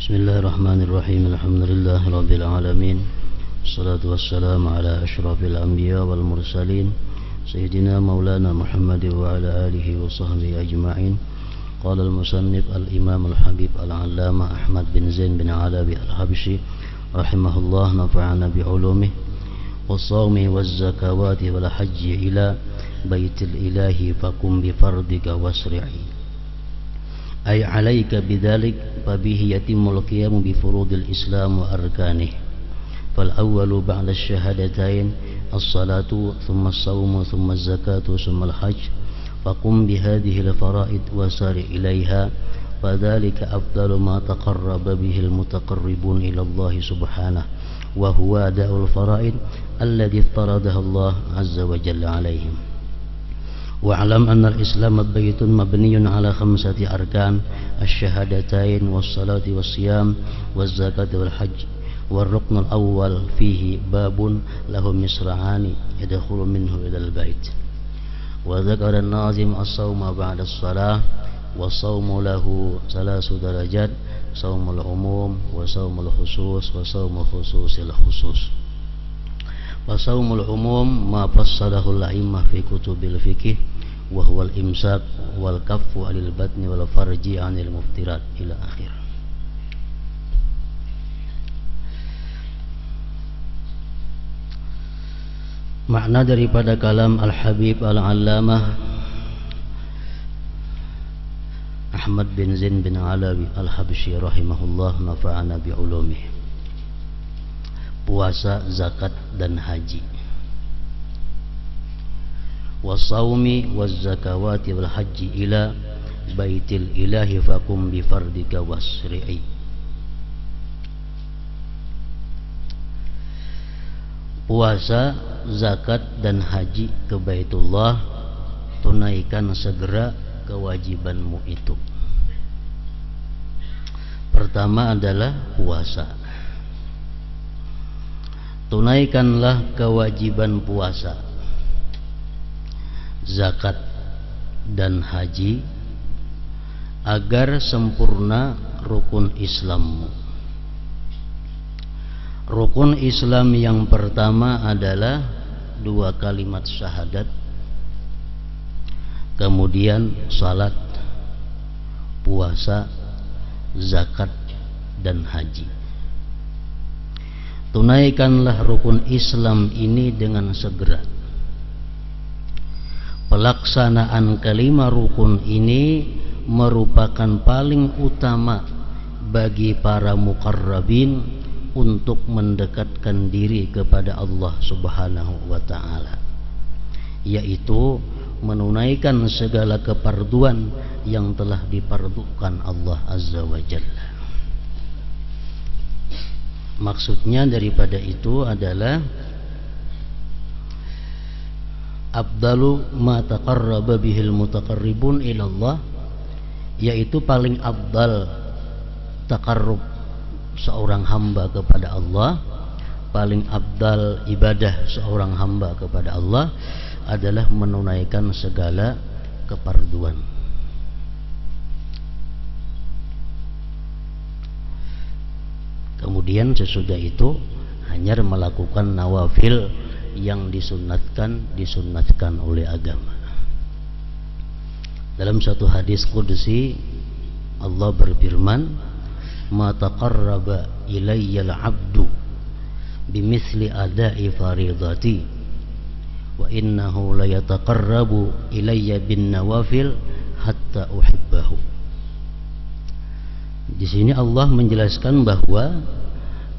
Bismillahirrahmanirrahim. Alhamdulillah rabbil alamin. Wassalatu wassalamu ala asyrafil anbiya wal mursalin Sayyidina maulana Muhammad wa ala alihi wa sahbihi ajma'in. Qala al-musannif al-imam al-habib al-allama Ahmad bin Zain bin Alawi al-Habshi rahimahullah, nafa'ana bi'ulumih was-sawmi waz-zakawati wal hajji ila baitil ilahi fakum bi fardika wasri'i ay alaika bidzalik fabihi yatimul qiyamu bi furudil islam wa arkanih. Fal awwalu ba'da asyhadatayn as-salatu thumma as-sawmu thumma az-zakatu thumma al-hajj faqum bi hadhihi al-fara'id wa sari ilaiha fadzalika afdalu ma taqarraba bihi al-mutaqarribun ila Allah subhanahu wa huwa ada'ul fara'id alladhi iftaradaha Allah azza wa jalla alaihim. Wa'alam anna al-islam baytun mabniyun ala khamsati arkan ash-shahadatain was-salati was-siyam waz-zakati wal-hajj wal-rukn al-awwal fihi babun lahu misra'ani yadkhulu minhu ila al-bait wa dzakara an-nazim as-sawma ba'da as-salah wa sawmu lahu thalath darajat sawmul umum wa sawmul khusus wa sawmul khususil khusus. Wasawmul umum ma fassalahu al-a'immah fi kutubil fiqh wa huwa al-imsak wal kaffu 'anil batni wal farji 'anil muftirat ila akhir. Makna daripada kalam Al-Habib Al-Allamah Ahmad bin Zain bin Alawi Al-Habshi rahimahullah, nafa'ana bi'ulumih. Puasa, zakat dan haji. Wasawmi waz-zakawati wal haji ila baitil ilahi fakum bi fardika wasri'i. Puasa, zakat dan haji ke Baitullah, tunaikan segera kewajibanmu itu. Pertama adalah puasa. Tunaikanlah kewajiban puasa, zakat dan haji agar sempurna rukun Islammu. Rukun Islam yang pertama adalah 2 kalimat syahadat, kemudian salat, puasa, zakat dan haji. Tunaikanlah rukun Islam ini dengan segera. Pelaksanaan kelima rukun ini merupakan paling utama bagi para muqarrabin untuk mendekatkan diri kepada Allah subhanahu wa ta'ala, yaitu menunaikan segala keparduan yang telah dipardukan Allah azza wa jalla. Maksudnya daripada itu adalah afdalu ma taqarraba bihil mutaqarribun ila Allah, yaitu paling afdal taqarrub seorang hamba kepada Allah, paling afdal ibadah seorang hamba kepada Allah adalah menunaikan segala keparduan. Kemudian sesudah itu hanya melakukan nawafil yang disunatkan oleh agama. Dalam satu hadis qudsi Allah berfirman, "Ma taqarraba ilayya al-'abdu bimithli ada'i faridati wa innahu la yataqarrabu ilayya bin nawafil hatta uhibbahu." Di sini Allah menjelaskan bahwa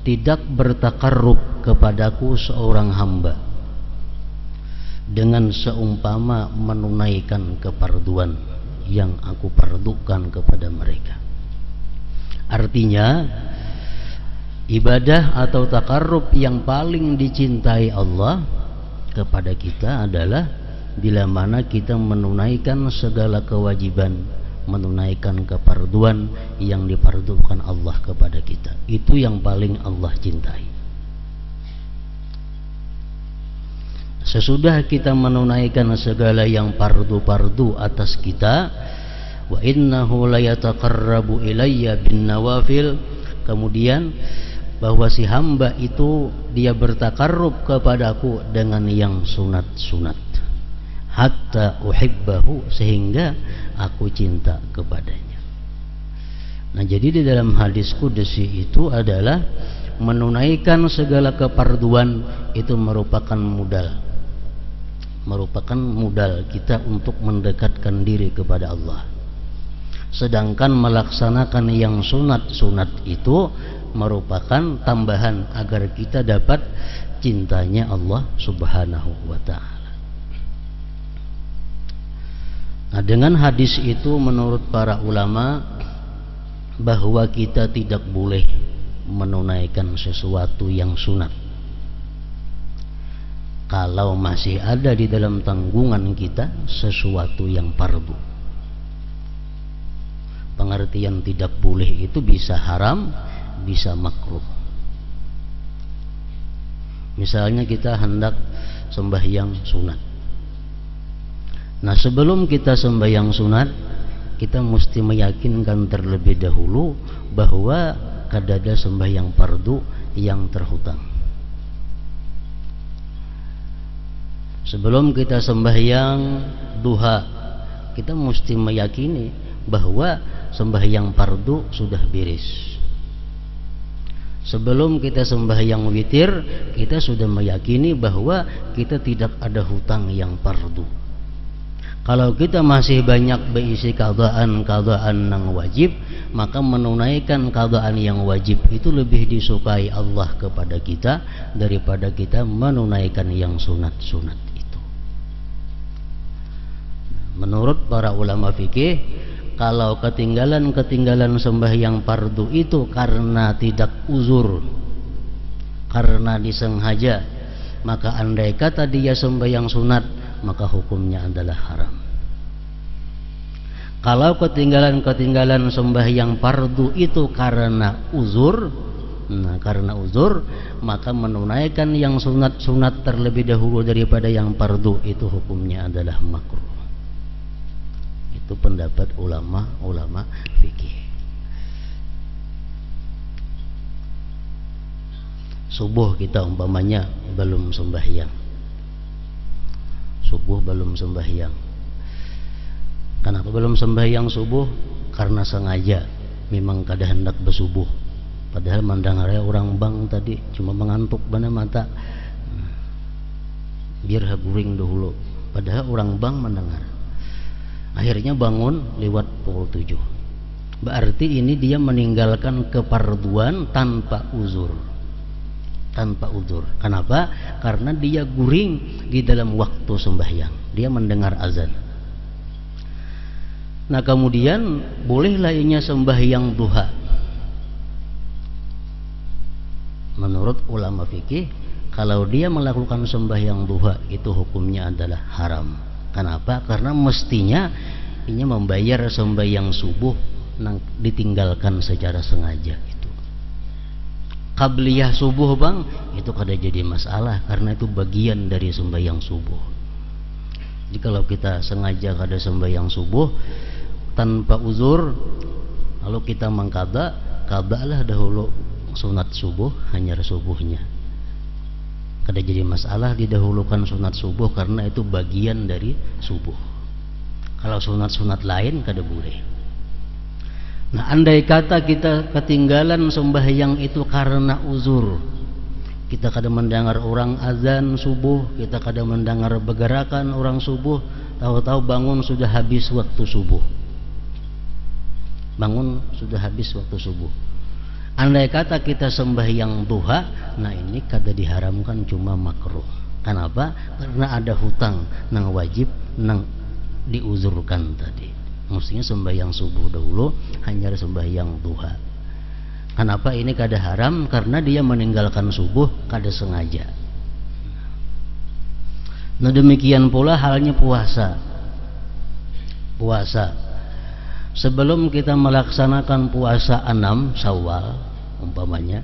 tidak bertakarrub kepadaku seorang hamba dengan seumpama menunaikan keparduan yang aku pardukan kepada mereka. Artinya, ibadah atau takarrub yang paling dicintai Allah kepada kita adalah bila mana kita menunaikan segala kewajiban, menunaikan keparduan yang dipardukan Allah kepada kita. Itu yang paling Allah cintai. Sesudah kita menunaikan segala yang fardu-fardu atas kita, wa innahu la yataqarrabu ilayya bin nawafil, kemudian bahwa si hamba itu dia bertakarrub kepadaku dengan yang sunat-sunat, hatta uhibbahu, sehingga aku cinta kepadanya. Nah, jadi di dalam hadis qudsi itu adalah menunaikan segala keparduan itu merupakan modal kita untuk mendekatkan diri kepada Allah. Sedangkan melaksanakan yang sunat-sunat itu merupakan tambahan agar kita dapat cintanya Allah Subhanahu wa ta'ala. Nah, dengan hadis itu menurut para ulama bahwa kita tidak boleh menunaikan sesuatu yang sunat kalau masih ada di dalam tanggungan kita sesuatu yang fardu. Pengertian tidak boleh itu bisa haram, bisa makruh. Misalnya kita hendak sembahyang sunat. Nah, sebelum kita sembahyang sunat, kita mesti meyakinkan terlebih dahulu bahwa kadada sembahyang fardu yang terhutang. Sebelum kita sembahyang duha, kita mesti meyakini bahwa sembahyang fardu sudah beres. Sebelum kita sembahyang witir, kita sudah meyakini bahwa kita tidak ada hutang yang fardu. Kalau kita masih banyak berisi qadaan yang wajib, maka menunaikan qadaan yang wajib itu lebih disukai Allah kepada kita daripada kita menunaikan yang sunat-sunat itu. Menurut para ulama fikih, kalau ketinggalan sembahyang fardu itu karena tidak uzur, karena disengaja, maka andai kata dia sembahyang sunat, maka hukumnya adalah haram. Kalau ketinggalan sembahyang fardu itu karena uzur, maka menunaikan yang sunat terlebih dahulu daripada yang fardu itu hukumnya adalah makruh. Itu pendapat ulama fikih. Subuh kita umpamanya belum sembahyang. Kenapa belum sembahyang subuh? Karena sengaja memang kada hendak bersubuh. Padahal mendengarnya orang bang tadi cuma mengantuk bana mata. Biar haguring dahulu. Padahal orang bang mendengar. Akhirnya bangun lewat pukul 7. Berarti ini dia meninggalkan keparduan tanpa uzur. Kenapa? Karena dia guring di dalam waktu sembahyang. Dia mendengar azan. Nah, kemudian bolehlah ianya sembahyang duha. Menurut ulama fikih, kalau dia melakukan sembahyang duha itu hukumnya adalah haram. Kenapa? Karena mestinya ini membayar sembahyang subuh yang ditinggalkan secara sengaja itu. Qabliyah subuh bang, itu kada jadi masalah karena itu bagian dari sembahyang subuh. Jadi kalau kita sengaja kada sembahyang subuh tanpa uzur, lalu kita mengqada, qadalah dahulu sunat subuh, hanya subuhnya. Kada jadi masalah didahulukan sunat subuh karena itu bagian dari subuh. Kalau sunat-sunat lain kada boleh. Nah, andai kata kita ketinggalan sembahyang itu karena uzur, kita kada mendengar orang azan subuh, kita kada mendengar bergerakan orang subuh, tahu-tahu bangun sudah habis waktu subuh. Andai kata kita sembahyang duha, nah ini kada diharamkan, cuma makruh. Kenapa? Karena ada hutang nang wajib nang diuzurkan tadi. Mestinya sembahyang subuh dahulu, hanya sembahyang duha. Kenapa ini kada haram? Karena dia meninggalkan subuh kada sengaja. Nah, demikian pula halnya puasa. Sebelum kita melaksanakan puasa 6 Syawal umpamanya,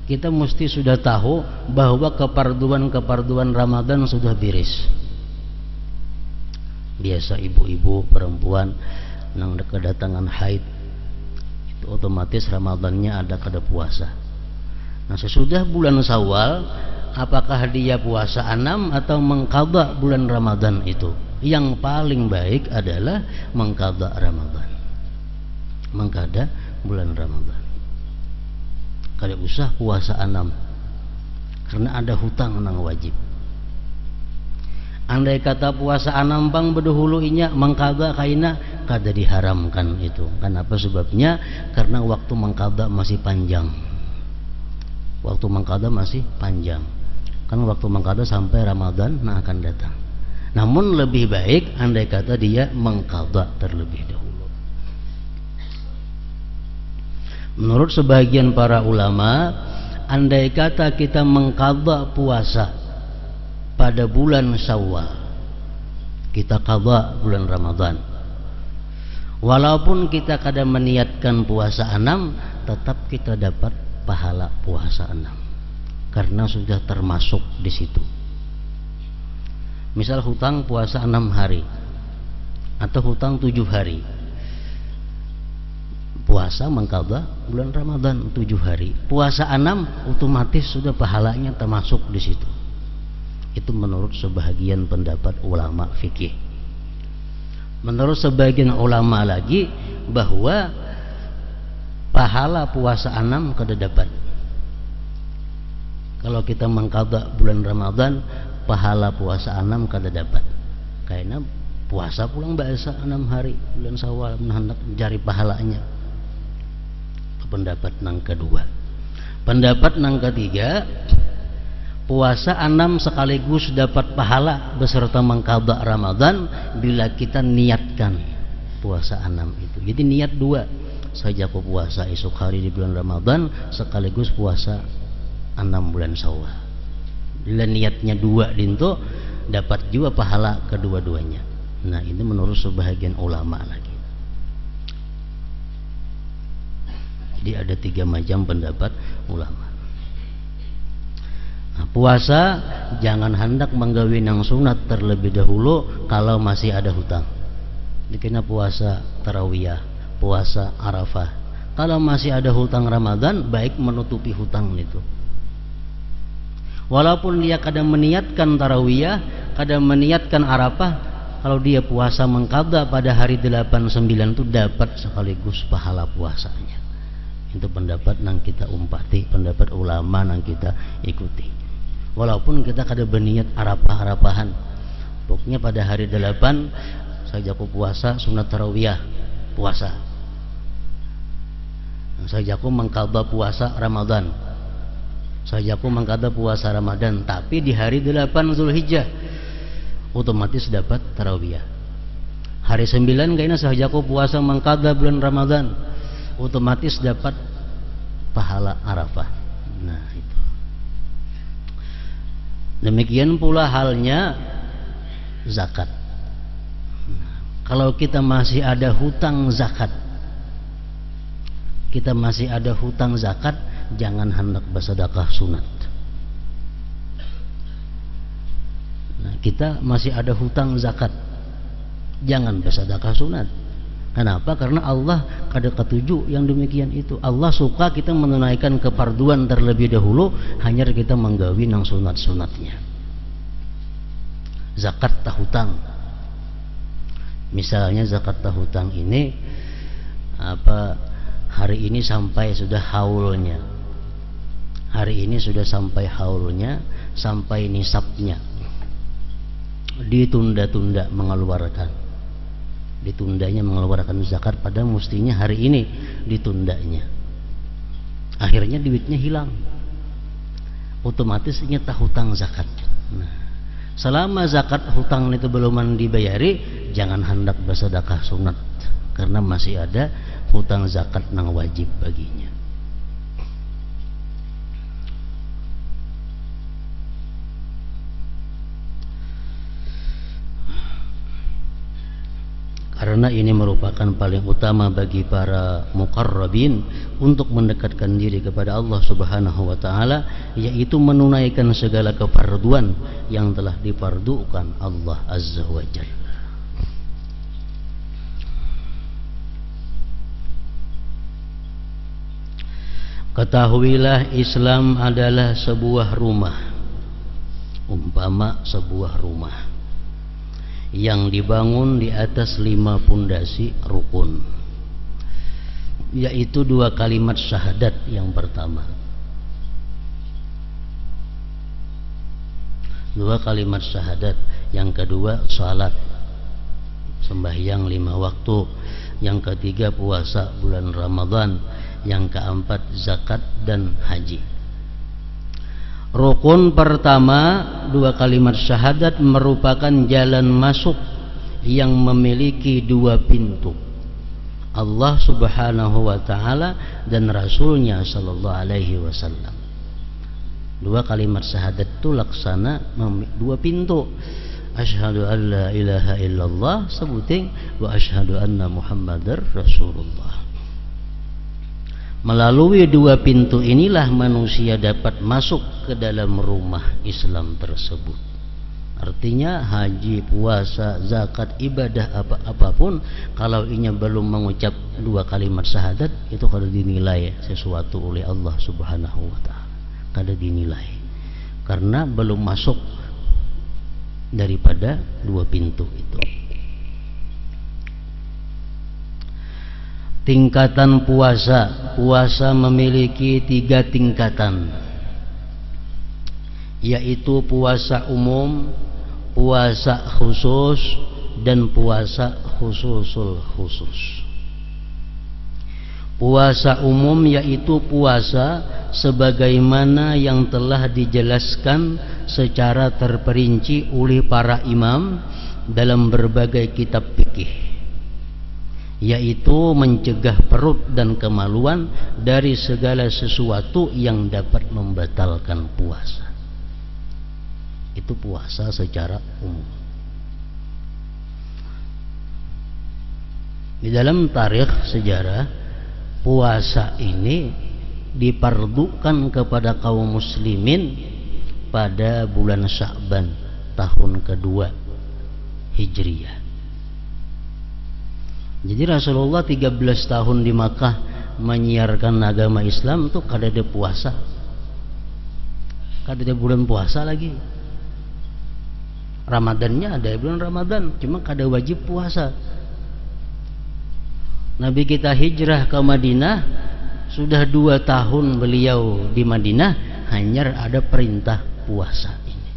kita mesti sudah tahu bahwa keparduan Ramadan sudah beres. Biasa ibu-ibu perempuan nang kedatangan haid itu otomatis Ramadannya ada puasa. Nah, sesudah bulan Syawal, apakah dia puasa 6 atau mengqadha bulan Ramadan itu? Yang paling baik adalah mengqadha Ramadan. Mengqadha bulan Ramadan. Kada usah puasa 6. Karena ada hutang nang wajib. Andai kata puasa 6 bang berdahulu inya mengqadha kaina kada diharamkan itu. Kenapa sebabnya? Karena waktu mengqadha masih panjang. Waktu mengqadha masih panjang. Kan waktu mengqadha sampai Ramadan akan datang. Namun lebih baik andai kata dia mengqadha terlebih dahulu. Menurut sebagian para ulama, andai kata kita mengqadha puasa pada bulan Syawal, kita qadha bulan Ramadan, walaupun kita kadang meniatkan puasa 6, tetap kita dapat pahala puasa 6 karena sudah termasuk di situ. Misal hutang puasa 6 hari atau hutang 7 hari, puasa mengqadha bulan Ramadan 7 hari, puasa 6 otomatis sudah pahalanya termasuk di situ. Itu menurut sebagian pendapat ulama fikih. Menurut sebagian ulama lagi bahwa pahala puasa 6 kada dapat. Kalau kita mengqadha bulan Ramadan, pahala puasa 6 kada dapat. Karena puasa pulang bahasa 6 hari bulan Syawal hendak mencari pahalanya. Pendapat nang kedua. Pendapat nang ketiga, puasa 6 sekaligus dapat pahala beserta mengqadha Ramadan bila kita niatkan puasa 6 itu. Jadi niat 2. Saja aku puasa esok hari di bulan Ramadan sekaligus puasa 6 bulan Syawal. Bila niatnya 2 dinto, dapat juga pahala kedua-duanya. Nah, ini menurut sebahagian ulama lagi. Jadi ada 3 macam pendapat ulama. Nah, puasa jangan hendak menggawi nang sunat terlebih dahulu kalau masih ada hutang. Dikena puasa tarawiyah, puasa Arafah. Kalau masih ada hutang Ramadan, baik menutupi hutang itu. Walaupun dia kadang meniatkan tarawiyah, kadang meniatkan Arafah, kalau dia puasa mengqadha pada hari 8, 9 itu dapat sekaligus pahala puasanya. Itu pendapat nang kita umpati, pendapat ulama nang kita ikuti. Walaupun kita kadang berniat Arafah-Arafahan, pokoknya pada hari 8 saja aku puasa sunat tarawiyah, puasa. Saja aku mengqadha puasa Ramadan. Saja aku mengqadha puasa Ramadan, tapi di hari 8 Zulhijjah otomatis dapat tarawiyah. Hari 9 kayaknya saja aku puasa mengqadha bulan Ramadan, otomatis dapat pahala Arafah. Nah, itu. Demikian pula halnya zakat. Kalau kita masih ada hutang zakat, jangan hendak bersedekah sunat. Nah, kita masih ada hutang zakat, jangan bersedekah sunat. Kenapa? Karena Allah kada ketuju yang demikian itu. Allah suka kita menunaikan kefarduan terlebih dahulu, hanya kita menggawi nang sunat-sunatnya. Zakat tahutang. Misalnya zakat tahutang ini hari ini sampai sudah haulnya. Hari ini sudah sampai haulnya, sampai nisabnya. Ditunda-tunda mengeluarkan. Ditundanya mengeluarkan zakat pada mestinya hari ini ditundanya. Akhirnya duitnya hilang. Otomatis nyata hutang zakat. Nah, selama zakat hutang itu belum dibayari, jangan hendak bersedekah sunat karena masih ada hutang zakat nang wajib baginya. Karena ini merupakan paling utama bagi para muqarrabin untuk mendekatkan diri kepada Allah Subhanahu wa taala, yaitu menunaikan segala kefarduan yang telah difardukan Allah Azza wa Jalla. Ketahuilah Islam adalah sebuah rumah, umpama sebuah rumah yang dibangun di atas 5 pondasi rukun, yaitu 2 kalimat syahadat yang pertama, 2 kalimat syahadat, yang kedua salat sembahyang 5 waktu, yang ketiga puasa bulan Ramadan, yang keempat zakat dan haji. Rukun pertama 2 kalimat syahadat merupakan jalan masuk yang memiliki 2 pintu, Allah Subhanahu wa ta'ala dan Rasulnya sallallahu alaihi wasallam. 2 kalimat syahadat itu laksana 2 pintu. Asyhadu an la ilaha illallah, sebuting wa asyhadu anna Muhammadar Rasulullah. Melalui 2 pintu inilah manusia dapat masuk ke dalam rumah Islam tersebut. Artinya haji, puasa, zakat, ibadah apapun, kalau inya belum mengucap 2 kalimat syahadat, itu kada dinilai sesuatu oleh Allah Subhanahu wa ta'ala. Kada dinilai karena belum masuk daripada 2 pintu itu. Tingkatan puasa memiliki 3 tingkatan, yaitu puasa umum, puasa khusus, dan puasa khususul khusus. Puasa umum yaitu puasa sebagaimana yang telah dijelaskan secara terperinci oleh para imam dalam berbagai kitab fikih, yaitu mencegah perut dan kemaluan dari segala sesuatu yang dapat membatalkan puasa. Itu puasa secara umum. Di dalam tarikh sejarah, puasa ini dipardukan kepada kaum muslimin pada bulan Sya'ban tahun kedua Hijriyah. Jadi Rasulullah 13 tahun di Makkah menyiarkan agama Islam itu kada ada puasa, kada ada bulan puasa lagi. Ramadannya ada bulan Ramadan, cuma kada wajib puasa. Nabi kita hijrah ke Madinah, sudah 2 tahun beliau di Madinah, hanya ada perintah puasa ini.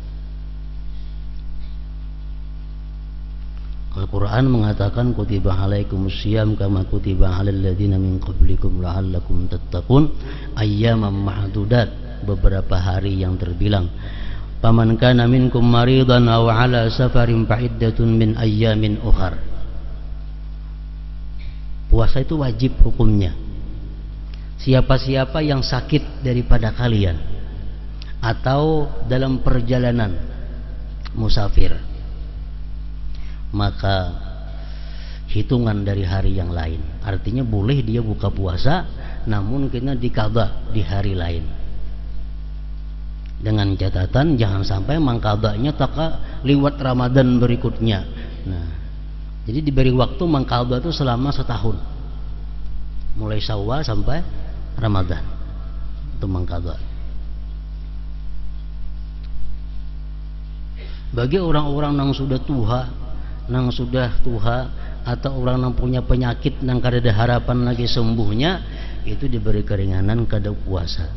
Al-Quran mengatakan kutiba alaikumusiyam kama kutiba alal ladzina min qablikum la'allakum tattaqun, ayyaman ma'dudat, beberapa hari yang terbilang. Faman kana minkum maridan aw ala safarin fa'iddatun min ayyamin ukhar. Puasa itu wajib hukumnya. Siapa-siapa yang sakit daripada kalian atau dalam perjalanan musafir, maka hitungan dari hari yang lain. Artinya boleh dia buka puasa, namun kena dikada di hari lain. Dengan catatan jangan sampai mangkadanya taka liwat Ramadan berikutnya. Nah, jadi diberi waktu mangkada itu selama 1 tahun, mulai Syawal sampai Ramadan itu mangkada. Bagi orang-orang yang sudah tua, atau orang yang punya penyakit yang kada ada harapan lagi sembuhnya, itu diberi keringanan kada puasa.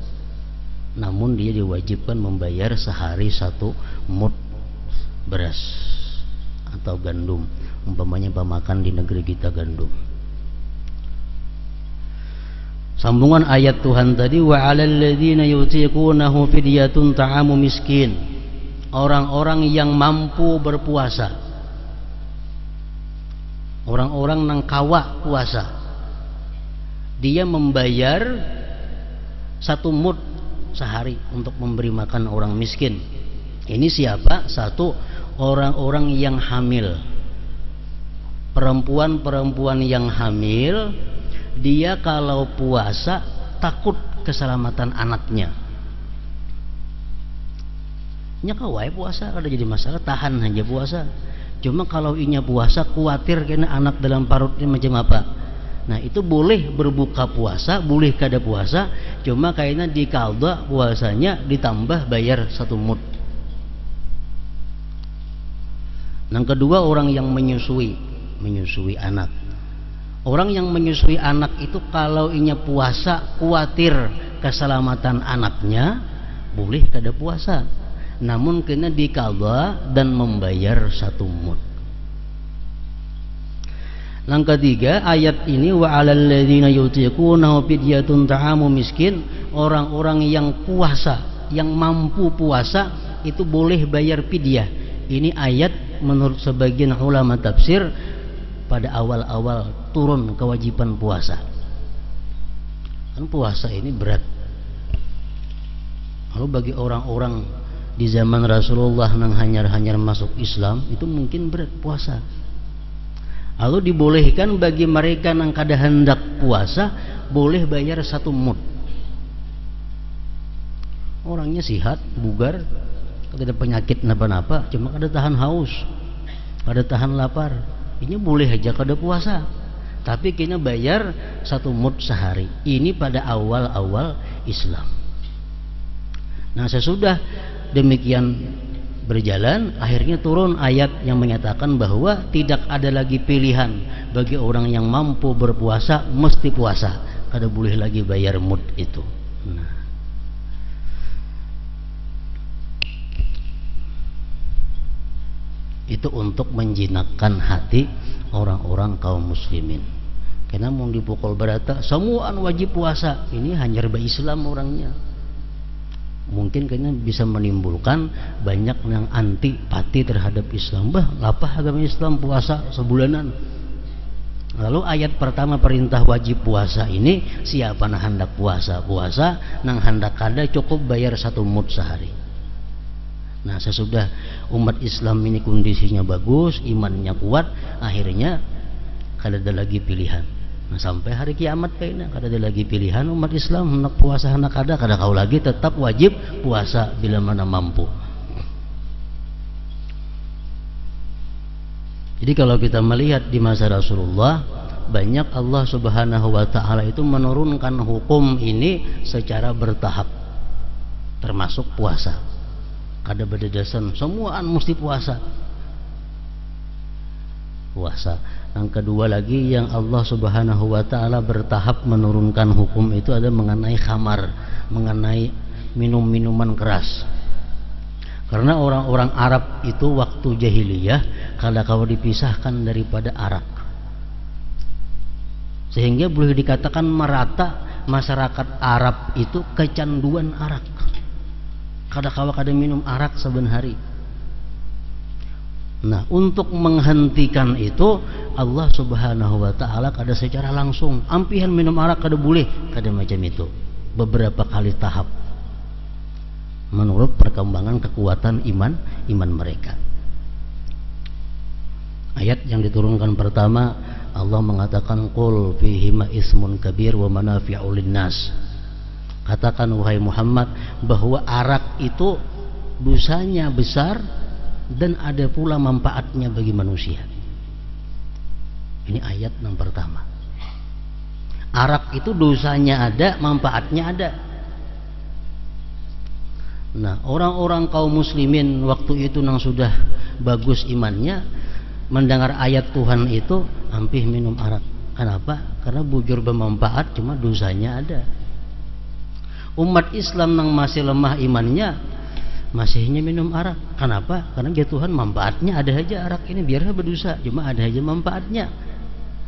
Namun dia diwajibkan membayar sehari 1 mud beras atau gandum, umpamanya pemakan di negeri kita gandum. Sambungan ayat Tuhan tadi, wa 'alal ladzina yutiqunahu fidyatun ta'amu miskin. Orang-orang yang mampu berpuasa, orang-orang nang kawa puasa, dia membayar 1 mud sehari untuk memberi makan orang miskin. Ini siapa? 1, orang-orang yang hamil. Perempuan-perempuan yang hamil, dia kalau puasa takut keselamatan anaknya. Nya kawai puasa kada jadi masalah, tahan aja puasa. Cuma kalau inya puasa khawatir kena anak dalam parutnya macam apa. Nah itu boleh berbuka puasa, boleh kada puasa, cuma kayaknya di qadha puasanya ditambah bayar 1 mud. Yang kedua, orang yang menyusui anak. Orang yang menyusui anak itu kalau inya puasa khawatir keselamatan anaknya, boleh kada puasa, namun kena diqadha dan membayar 1 mud. Yang ketiga, ayat ini wa 'alal ladzina yutiqunahu fidyatun ta'amu miskin. Orang-orang yang puasa, yang mampu puasa itu boleh bayar fidyah. Ini ayat menurut sebagian ulama tafsir pada awal-awal turun kewajiban puasa. Kan puasa ini berat. Lalu bagi orang-orang di zaman Rasulullah yang hanyar-hanyar masuk Islam itu mungkin berat puasa. Lalu dibolehkan bagi mereka yang kada hendak puasa boleh bayar 1 mud. Orangnya sehat, bugar, kada ada penyakit napa-napa, cuma kada tahan haus, kada tahan lapar. Ini boleh aja kada puasa, tapi kena bayar 1 mud sehari. Ini pada awal-awal Islam. Nah sesudah demikian berjalan, akhirnya turun ayat yang menyatakan bahwa tidak ada lagi pilihan bagi orang yang mampu berpuasa, mesti puasa, kada boleh lagi bayar mud itu. Nah, itu untuk menjinakkan hati orang-orang kaum muslimin. Karena mau dipukul berata, semuaan wajib puasa, ini hanya berba Islam orangnya. Mungkin kayaknya bisa menimbulkan banyak yang antipati terhadap Islam. Bah, lapah agama Islam puasa sebulanan. Lalu ayat pertama perintah wajib puasa ini, siapa yang hendak puasa, nang hendak kada cukup bayar 1 mud sehari. Nah sesudah umat Islam ini kondisinya bagus, imannya kuat, akhirnya kada ada lagi pilihan. Nah sampai hari kiamat kayaknya kada ada lagi pilihan umat Islam hendak puasa hendak kada kau lagi, tetap wajib puasa bila mana mampu. Jadi kalau kita melihat di masa Rasulullah, banyak Allah Subhanahu wa taala itu menurunkan hukum ini secara bertahap, termasuk puasa. Kada berdasarkan semuaan mesti puasa. Yang kedua lagi yang Allah Subhanahu wa taala bertahap menurunkan hukum itu ada mengenai khamar, mengenai minum-minuman keras. Karena orang-orang Arab itu waktu jahiliyah kalau dipisahkan daripada arak, sehingga boleh dikatakan merata masyarakat Arab itu kecanduan arak. Kada minum arak saben hari. Nah untuk menghentikan itu Allah Subhanahu wa taala kada secara langsung ampihan minum arak kada boleh, kada macam itu, beberapa kali tahap menurut perkembangan kekuatan iman mereka. Ayat yang diturunkan pertama Allah mengatakan qul fihima ismun kabir wa manafi'u linnas. Katakan wahai Muhammad bahwa arak itu dosanya besar dan ada pula manfaatnya bagi manusia. Ini ayat yang pertama. Arak itu dosanya ada, manfaatnya ada. Nah, orang-orang kaum muslimin waktu itu yang sudah bagus imannya mendengar ayat Tuhan itu hampir minum arak. Kenapa? Karena bujur bermanfaat, cuma dosanya ada. Umat Islam yang masih lemah imannya masihnya minum arak. Kenapa? Karena ya Tuhan manfaatnya ada aja arak ini, biarlah berdosa, cuma ada aja manfaatnya.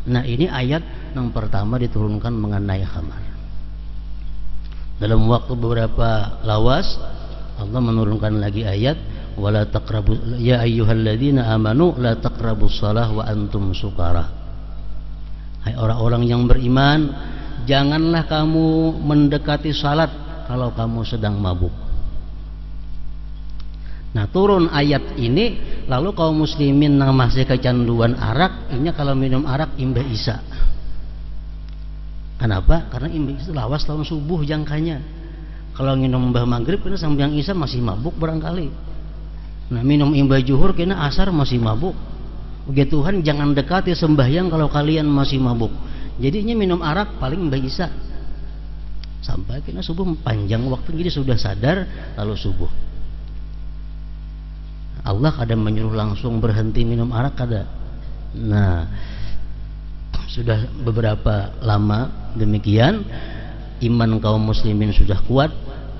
Nah ini ayat yang pertama diturunkan mengenai khamar. Dalam waktu beberapa lawas Allah menurunkan lagi ayat wala taqrabu ya ayyuhalladzina amanu la taqrabus shalah wa antum sukara. Hai orang-orang yang beriman, janganlah kamu mendekati salat kalau kamu sedang mabuk. Nah turun ayat ini, lalu kaum muslimin yang masih kecanduan arak, ini kalau minum arak imbah isya. Kenapa? Karena imbah itu lawas tahun subuh jangkanya. Kalau minum imbah maghrib kena sambil isya masih mabuk barangkali. Nah minum imbah juhur kena asar masih mabuk. Begitu Tuhan jangan dekati sembahyang kalau kalian masih mabuk. Jadinya minum arak paling Mbak Isa sampai kena subuh panjang waktu, jadi sudah sadar lalu subuh. Allah kadang menyuruh langsung berhenti minum arak kada. Nah, sudah beberapa lama demikian, iman kaum muslimin sudah kuat.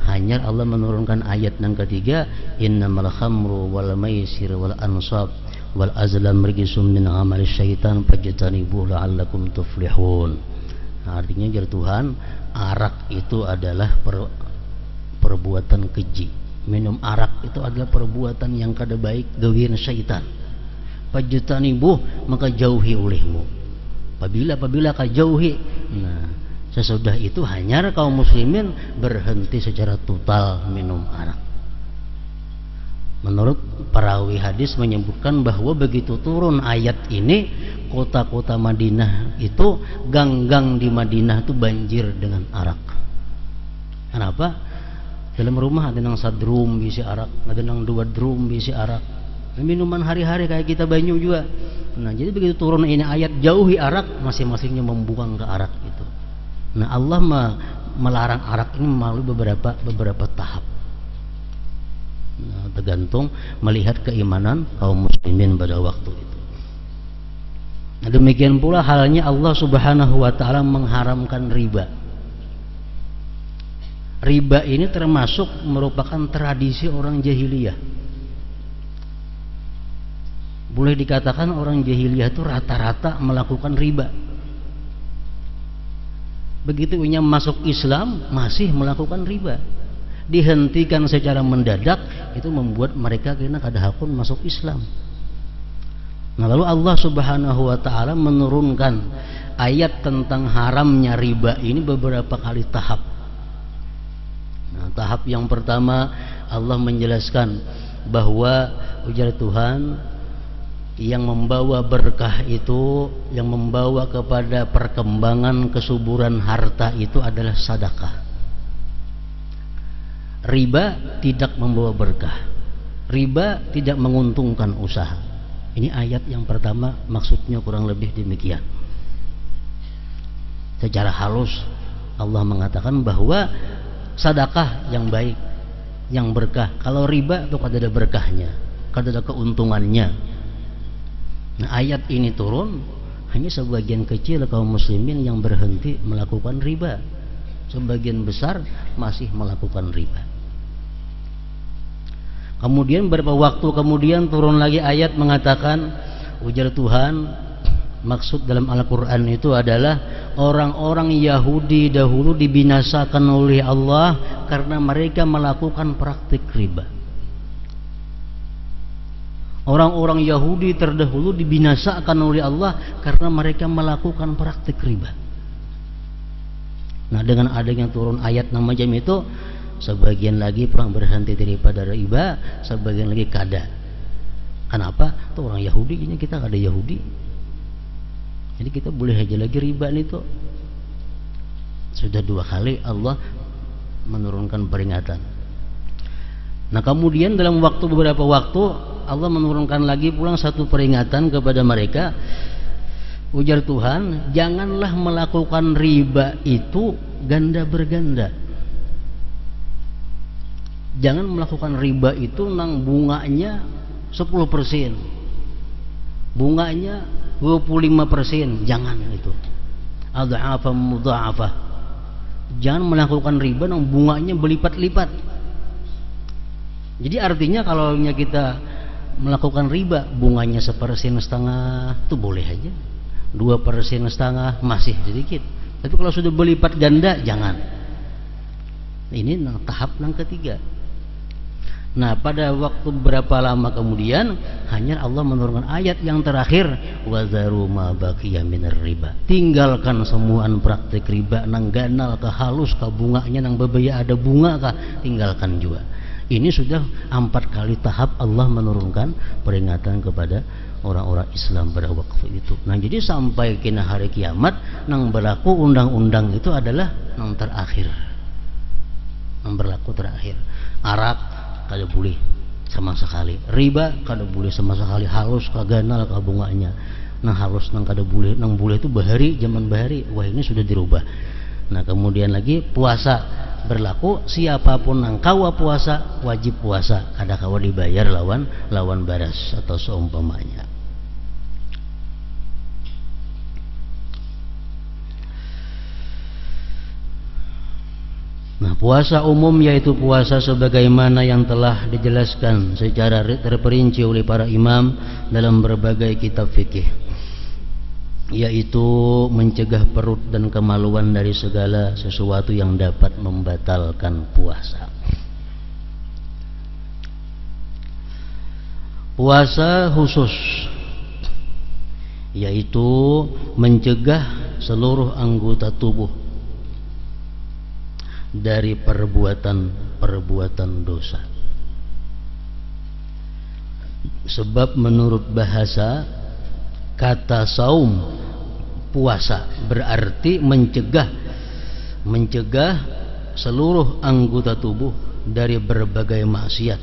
Hanya Allah menurunkan ayat yang ketiga, innamal khamru wal maisir wal ansab wal azlam rijsum min amali syaitan fajtanibuhu la'allakum tuflihun. Artinya jar Tuhan, arak itu adalah perbuatan keji. Minum arak itu adalah perbuatan yang kada baik, gawian syaitan. Fajtanibuh, maka jauhi olehmu. Apabila kau jauhi, nah sesudah itu hanya kaum muslimin berhenti secara total minum arak. Menurut perawi hadis menyebutkan bahwa begitu turun ayat ini, kota-kota Madinah itu, gang-gang di Madinah itu banjir dengan arak. Kenapa? Dalam rumah ada yang sadrum bisi arak, ada yang 2 drum bisi arak. Minuman hari-hari kayak kita banyu juga. Nah, jadi begitu turun ini ayat jauhi arak, masing-masingnya membuang ke arak itu. Nah, Allah melarang arak ini melalui beberapa tahap. Nah, tergantung melihat keimanan kaum muslimin pada waktu itu. Nah, demikian pula halnya Allah Subhanahu wa taala mengharamkan riba. Riba ini termasuk merupakan tradisi orang jahiliyah. Boleh dikatakan orang jahiliyah itu rata-rata melakukan riba. Begitu punya masuk Islam masih melakukan riba. Dihentikan secara mendadak, itu membuat mereka kena kada hakun masuk Islam. Nah, lalu Allah Subhanahu wa taala menurunkan ayat tentang haramnya riba ini beberapa kali tahap. Nah, tahap yang pertama Allah menjelaskan bahwa ujar Tuhan, yang membawa berkah itu, yang membawa kepada perkembangan kesuburan harta itu adalah sedekah. Riba tidak membawa berkah. Riba tidak menguntungkan usaha. Ini ayat yang pertama, maksudnya kurang lebih demikian. Secara halus Allah mengatakan bahwa sedekah yang baik, yang berkah. Kalau riba itu kada ada berkahnya, kada ada keuntungannya. Nah, ayat ini turun, hanya sebagian kecil kaum muslimin yang berhenti melakukan riba. Sebagian besar masih melakukan riba. Kemudian beberapa waktu kemudian turun lagi ayat mengatakan, ujar Tuhan, maksud dalam Al-Quran itu adalah orang-orang Yahudi dahulu dibinasakan oleh Allah karena mereka melakukan praktik riba. Orang-orang Yahudi terdahulu dibinasakan oleh Allah karena mereka melakukan praktik riba. Nah, dengan adanya turun ayat nama jam itu, sebagian lagi perang berhenti daripada riba, sebagian lagi kada. Kenapa? Itu orang Yahudi, ini kita kada Yahudi. Jadi kita boleh aja lagi riba itu. Sudah 2 kali Allah menurunkan peringatan. Nah, kemudian dalam beberapa waktu Allah menurunkan lagi pulang satu peringatan kepada mereka. Ujar Tuhan, janganlah melakukan riba itu ganda berganda. Jangan melakukan riba itu nang bunganya 10%, bunganya 25%, jangan itu. Adha'afa mudha'afa. Jangan melakukan riba nang bunganya berlipat-lipat. Jadi artinya kalau kita melakukan riba bunganya 1,5% itu boleh aja, 2,5% masih sedikit. Tapi kalau sudah berlipat ganda jangan. Ini tahap yang ketiga. Nah, pada waktu berapa lama kemudian hanya Allah menurunkan ayat yang terakhir, wazaru ma baqiya minar riba. Tinggalkan semuaan praktik riba nang ganal ka halus ka bunganya nang bebaya ada bunga ka, tinggalkan juga. Ini sudah 4 kali tahap Allah menurunkan peringatan kepada orang-orang Islam pada waktu itu. Nah, jadi sampai kena hari kiamat nang berlaku undang-undang itu adalah nang terakhir, nang berlaku terakhir. Arak kada boleh sama sekali, riba kada boleh sama sekali, halus ka ganal ka bunganya. Nah halus nang kada boleh, nang boleh itu bahari, zaman bahari. Wah ini sudah dirubah. Nah kemudian lagi puasa berlaku, siapapun nang kawa puasa wajib puasa, kada kawa dibayar lawan baras atau seumpamanya. Nah, puasa umum yaitu puasa sebagaimana yang telah dijelaskan secara terperinci oleh para imam dalam berbagai kitab fikih, yaitu mencegah perut dan kemaluan dari segala sesuatu yang dapat membatalkan puasa. Puasa khusus yaitu mencegah seluruh anggota tubuh dari perbuatan dosa. Sebab menurut bahasa, kata saum, puasa, berarti mencegah seluruh anggota tubuh dari berbagai maksiat,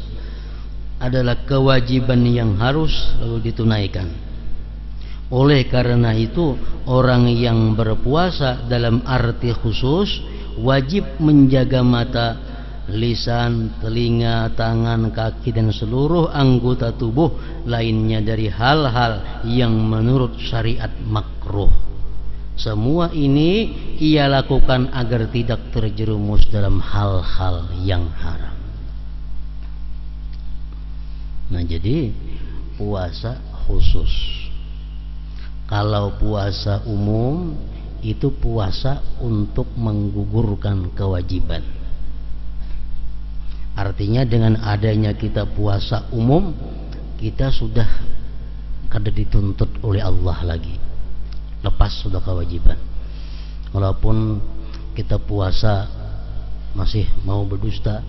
adalah kewajiban yang harus lalu ditunaikan. Oleh karena itu, orang yang berpuasa dalam arti khusus wajib menjaga mata, lisan, telinga, tangan, kaki dan seluruh anggota tubuh lainnya dari hal-hal yang menurut syariat makruh. Semua ini ia lakukan agar tidak terjerumus dalam hal-hal yang haram. Nah jadi puasa khusus. Kalau puasa umum itu puasa untuk menggugurkan kewajiban. Artinya dengan adanya kita puasa umum, kita sudah kada dituntut oleh Allah lagi, lepas sudah kewajiban. Walaupun kita puasa masih mau berdusta,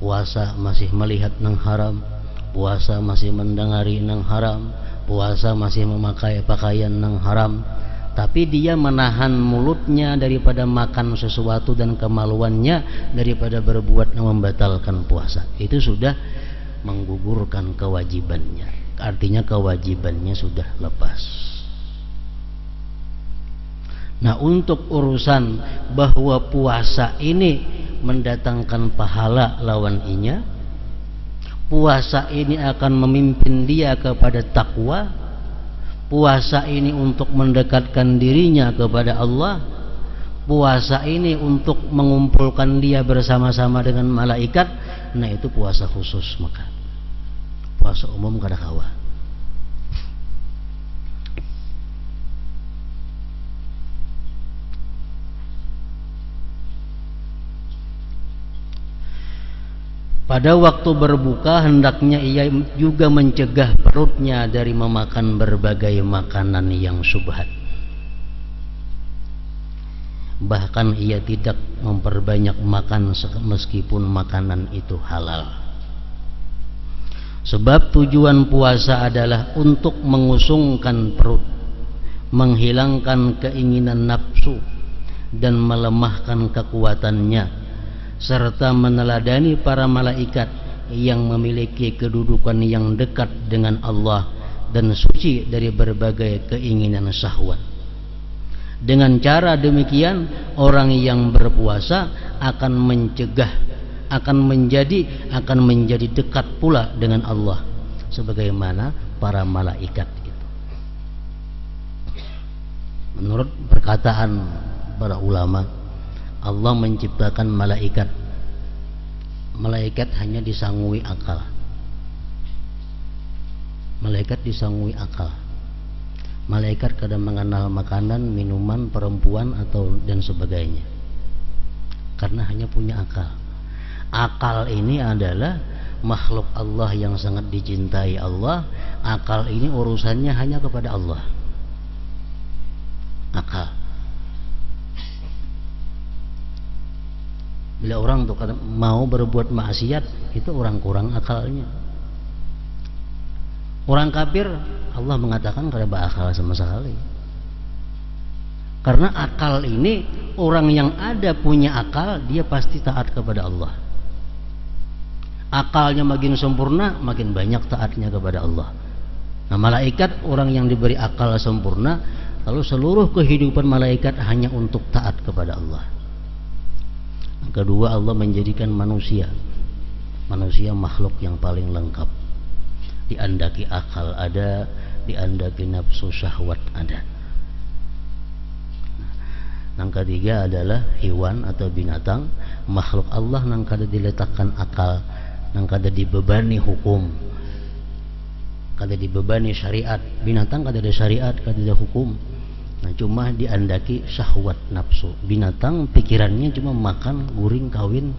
puasa masih melihat nang haram, puasa masih mendengari nang haram, puasa masih memakai pakaian nang haram, tapi dia menahan mulutnya daripada makan sesuatu dan kemaluannya daripada berbuat yang membatalkan puasa, itu sudah menggugurkan kewajibannya. Artinya kewajibannya sudah lepas. Nah untuk urusan bahwa puasa ini mendatangkan pahala lawan inya, puasa ini akan memimpin dia kepada takwa, puasa ini untuk mendekatkan dirinya kepada Allah, puasa ini untuk mengumpulkan dia bersama-sama dengan malaikat. Nah itu puasa khusus. Maka puasa umum kada kawa. Pada waktu berbuka hendaknya ia juga mencegah perutnya dari memakan berbagai makanan yang syubhat. Bahkan ia tidak memperbanyak makan meskipun makanan itu halal. Sebab tujuan puasa adalah untuk mengusungkan perut, menghilangkan keinginan nafsu dan melemahkan kekuatannya, serta meneladani para malaikat yang memiliki kedudukan yang dekat dengan Allah dan suci dari berbagai keinginan syahwat. Dengan cara demikian, orang yang berpuasa akan menjadi dekat pula dengan Allah sebagaimana para malaikat itu. Menurut perkataan para ulama, Allah menciptakan malaikat. Malaikat hanya disangui akal. Malaikat disangui akal. Malaikat kadang mengenal makanan, minuman, perempuan atau dan sebagainya, karena hanya punya akal. Akal ini adalah makhluk Allah yang sangat dicintai Allah. Akal ini urusannya hanya kepada Allah. Akal. Bila orang tuh mau berbuat maksiat, itu orang kurang akalnya. Orang kafir, Allah mengatakan kada berakal sama sekali. Karena akal ini, orang yang ada punya akal, dia pasti taat kepada Allah. Akalnya makin sempurna, makin banyak taatnya kepada Allah. Nah, malaikat orang yang diberi akal sempurna, lalu seluruh kehidupan malaikat hanya untuk taat kepada Allah. Kedua, Allah menjadikan manusia makhluk yang paling lengkap. Diandaki akal ada, diandaki nafsu syahwat ada. Yang ketiga adalah hewan atau binatang, makhluk Allah yang kada diletakkan akal, yang kada dibebani hukum, kada dibebani syariat. Binatang kada ada syariat, kada ada hukum. Nah, cuma diandaki syahwat nafsu. Binatang pikirannya cuma makan, guring, kawin,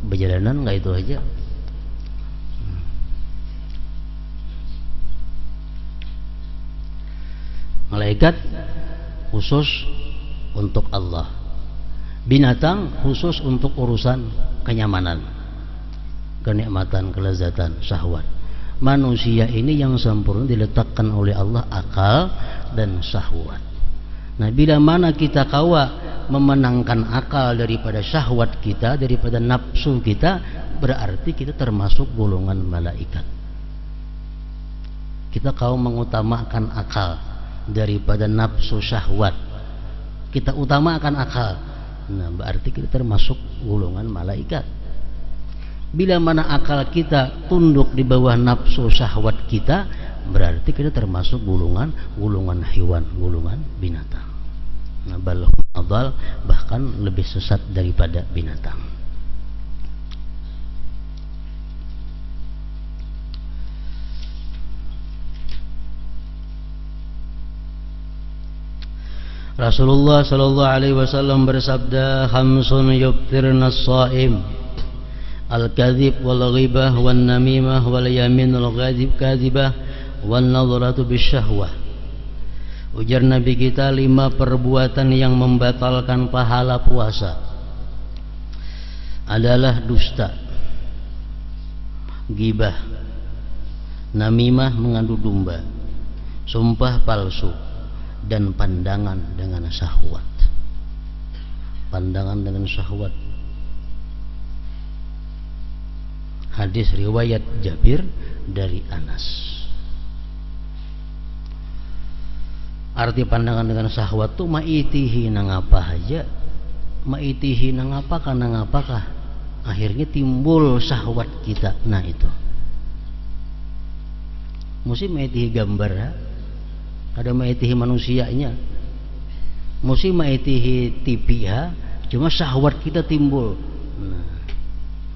berjalanan, nggak itu aja. Malaikat khusus untuk Allah, binatang khusus untuk urusan kenyamanan, kenikmatan, kelezatan, syahwat. Manusia ini yang sempurna diletakkan oleh Allah akal dan syahwat. Nah, bila mana kita kawa memenangkan akal daripada syahwat kita, daripada nafsu kita, berarti kita termasuk golongan malaikat. Kita kawa mengutamakan akal daripada nafsu syahwat, kita utamakan akal, nah berarti kita termasuk golongan malaikat. Bila mana akal kita tunduk di bawah nafsu syahwat kita, berarti kita termasuk golongan hewan, golongan binatang. Nah, balhum adal, bahkan lebih sesat daripada binatang. Rasulullah sallallahu alaihi wasallam bersabda, "Khamsun yubtirna as-shaim, al-kadhib wal ghibah wan namimah wal yaminul kadhibah wan nadhratu bisyahwah." Ujar Nabi kita, 5 perbuatan yang membatalkan pahala puasa adalah dusta, gibah, namimah mengadu domba, sumpah palsu, dan pandangan dengan syahwat. Pandangan dengan syahwat. Hadis riwayat Jabir dari Anas. Arti pandangan dengan syahwat itu maitihi nang apa aja, maitihi nang apakah, akhirnya timbul syahwat kita. Nah itu mesti maitihi gambar ya? Ada maitihi manusianya, mesti maitihi TV ya? Cuma syahwat kita timbul. Nah,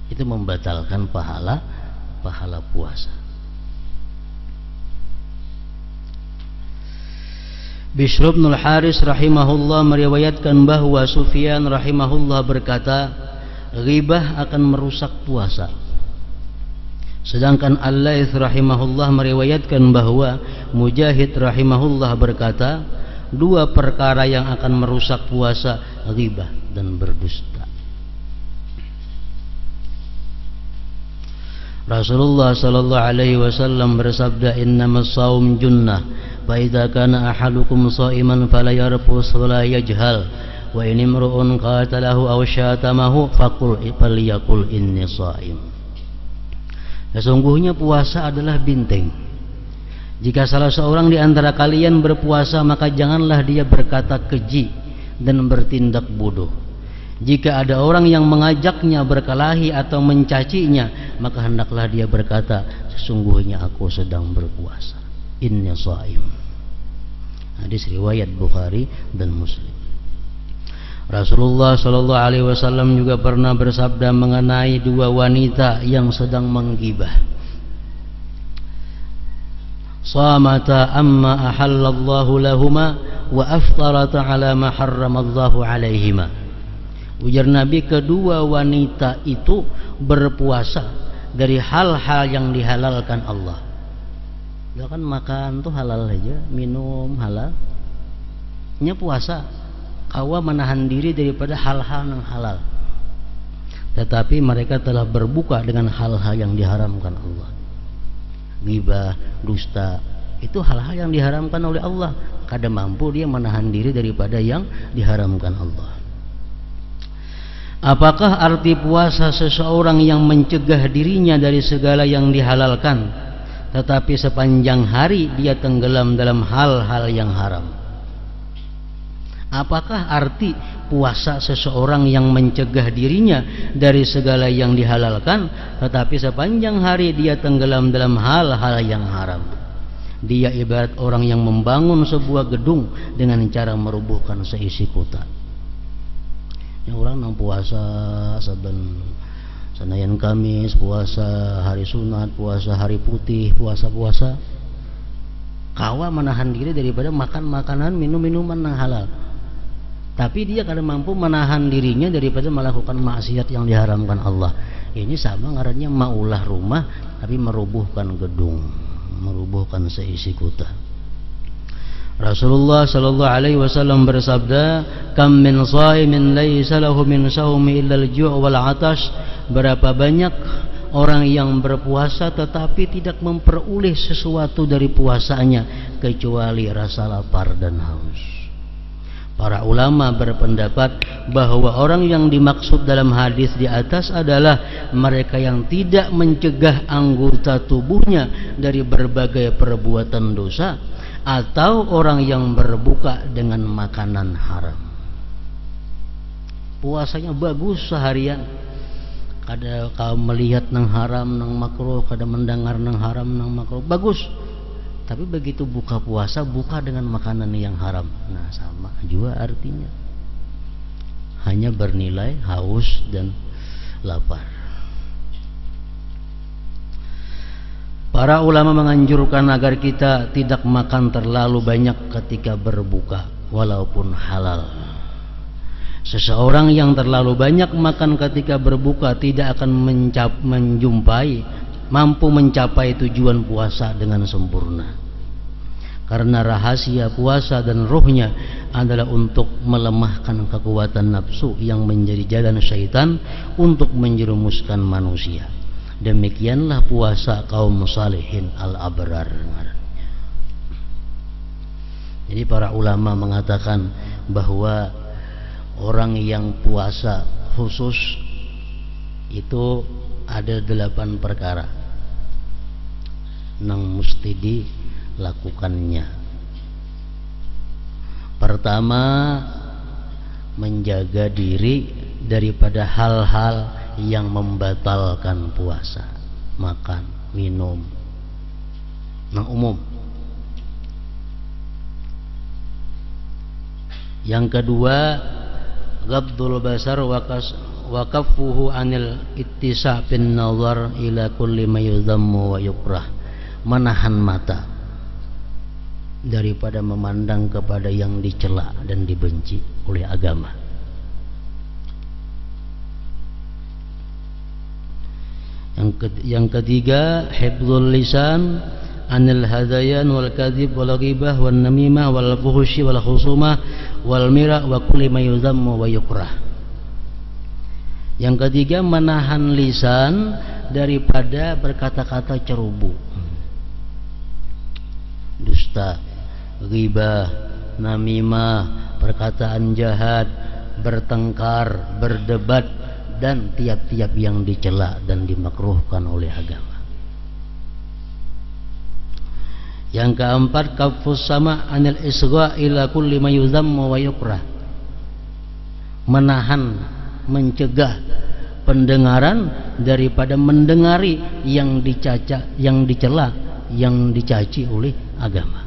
itu membatalkan pahala puasa. Bishr bin al-Haris rahimahullah meriwayatkan bahwa Sufyan rahimahullah berkata, ghibah akan merusak puasa. Sedangkan Al-Laits rahimahullah meriwayatkan bahwa Mujahid rahimahullah berkata, 2 perkara yang akan merusak puasa, ghibah dan berdusta. Rasulullah sallallahu alaihi wasallam bersabda, innamas shaum junnah fa idza kana ahadukum sha'iman fala yarfus wala yajhal wa in imru'un qatalahu aw syatamahu falyaqul inni sha'im. Sesungguhnya puasa adalah benteng. Jika salah seorang di antara kalian berpuasa, maka janganlah dia berkata keji dan bertindak bodoh. Jika ada orang yang mengajaknya berkelahi atau mencacinya, maka hendaklah dia berkata, sesungguhnya aku sedang berpuasa. Inni shaim. Hadis riwayat Bukhari dan Muslim. Rasulullah sallallahu alaihi wasallam juga pernah bersabda mengenai 2 wanita yang sedang menggibah. Samata amma ahallallahu lahuma wa aftarata ala ma harramallahu alaihima. Ujar Nabi, kedua wanita itu berpuasa dari hal-hal yang dihalalkan Allah. Ya kan, makan tuh halal aja, minum halal. Nya puasa, kawa menahan diri daripada hal-hal yang halal. Tetapi mereka telah berbuka dengan hal-hal yang diharamkan Allah. Ghibah, dusta, itu hal-hal yang diharamkan oleh Allah. Kada mampu dia menahan diri daripada yang diharamkan Allah. Apakah arti puasa seseorang yang mencegah dirinya dari segala yang dihalalkan, tetapi sepanjang hari dia tenggelam dalam hal-hal yang haram. Apakah arti puasa seseorang yang mencegah dirinya dari segala yang dihalalkan, tetapi sepanjang hari dia tenggelam dalam hal-hal yang haram? Dia ibarat orang yang membangun sebuah gedung dengan cara merubuhkan seisi kota. Yang orang nang puasa saben Senayan Kamis, puasa hari sunat, puasa hari putih, puasa kawa menahan diri daripada makan makanan, minum-minuman yang halal. Tapi dia kadang mampu menahan dirinya daripada melakukan maksiat yang diharamkan Allah. Ini sama ngarannya maulah rumah tapi merubuhkan gedung, merubuhkan seisi kota. Rasulullah sallallahu alaihi wasallam bersabda, "Kam min shaimin laisa lahu min shaumi illa al-ju' wal 'atash." Berapa banyak orang yang berpuasa tetapi tidak memperoleh sesuatu dari puasanya kecuali rasa lapar dan haus. Para ulama berpendapat bahwa orang yang dimaksud dalam hadis di atas adalah mereka yang tidak mencegah anggota tubuhnya dari berbagai perbuatan dosa, atau orang yang berbuka dengan makanan haram. Puasanya bagus seharian, kada kau melihat nang haram nang makruh, kada mendengar nang haram nang makruh, bagus. Tapi begitu buka puasa, buka dengan makanan yang haram. Nah, sama juga artinya. Hanya bernilai haus dan lapar. Para ulama menganjurkan agar kita tidak makan terlalu banyak ketika berbuka, walaupun halal. Seseorang yang terlalu banyak makan ketika berbuka tidak akan mampu mencapai tujuan puasa dengan sempurna. Karena rahasia puasa dan ruhnya adalah untuk melemahkan kekuatan nafsu yang menjadi jalan syaitan untuk menjerumuskan manusia. Demikianlah puasa kaum salihin al-abrar. Jadi para ulama mengatakan bahwa orang yang puasa khusus itu ada 8 perkara nang mesti dilakukannya. Pertama, menjaga diri daripada hal-hal yang membatalkan puasa, makan, minum, nang umum. Yang kedua, ghabdul basar wa kaffuhu anil ittisa' bin nazar ila kulli ma yudhammu wa yukrah. Menahan mata daripada memandang kepada yang dicela dan dibenci oleh agama. Yang ketiga, hifdzul lisan anil hadayan wal kadhib wal ghibah wan namimah wal fuhsyi wal khusumah wal mira wa kulli ma yudhammu wa yukrah. Yang ketiga, menahan lisan daripada berkata-kata ceroboh, dusta, ghibah, namimah, perkataan jahat, bertengkar, berdebat, dan tiap-tiap yang dicela dan dimakruhkan oleh agama. Yang keempat, kafus sama anil isgha ila kulli ma yudhammu wa yukrah. Menahan, mencegah pendengaran daripada mendengari yang dicaca, yang dicela, yang dicaci oleh agama.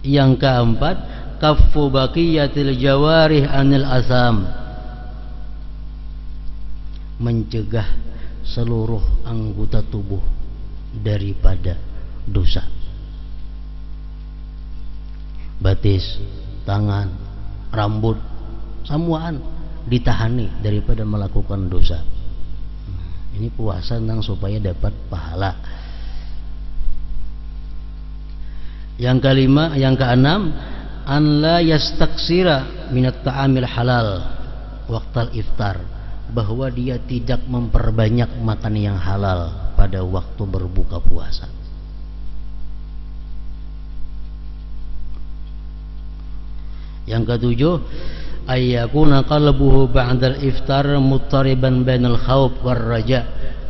Yang keempat, kaffu baqiyatil jawarih anil asam. Mencegah seluruh anggota tubuh daripada dosa. Batis, tangan, rambut, semuaan ditahani daripada melakukan dosa. Ini puasa nang supaya dapat pahala. Yang kelima, yang keenam, an la yastaksira minat ta'amil halal waqtal iftar, bahwa dia tidak memperbanyak makan yang halal pada waktu berbuka puasa. Yang ketujuh, ayyakuna qalbuhu ba'dal iftar muttariban bainal khawf war raja,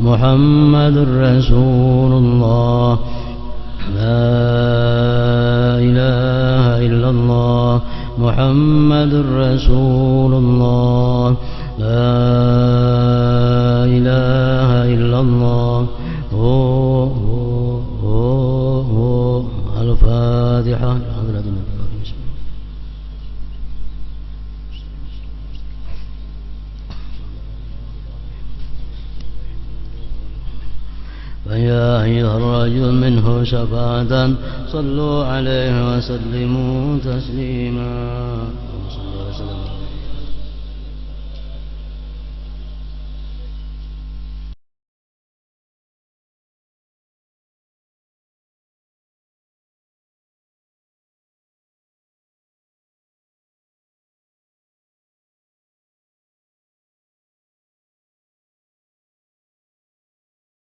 محمد رسول الله لا إله إلا الله محمد رسول الله لا إله إلا الله الفاتحة. فيا أيها الرجل منه شفاعة صلوا عليه وسلموا تسليما.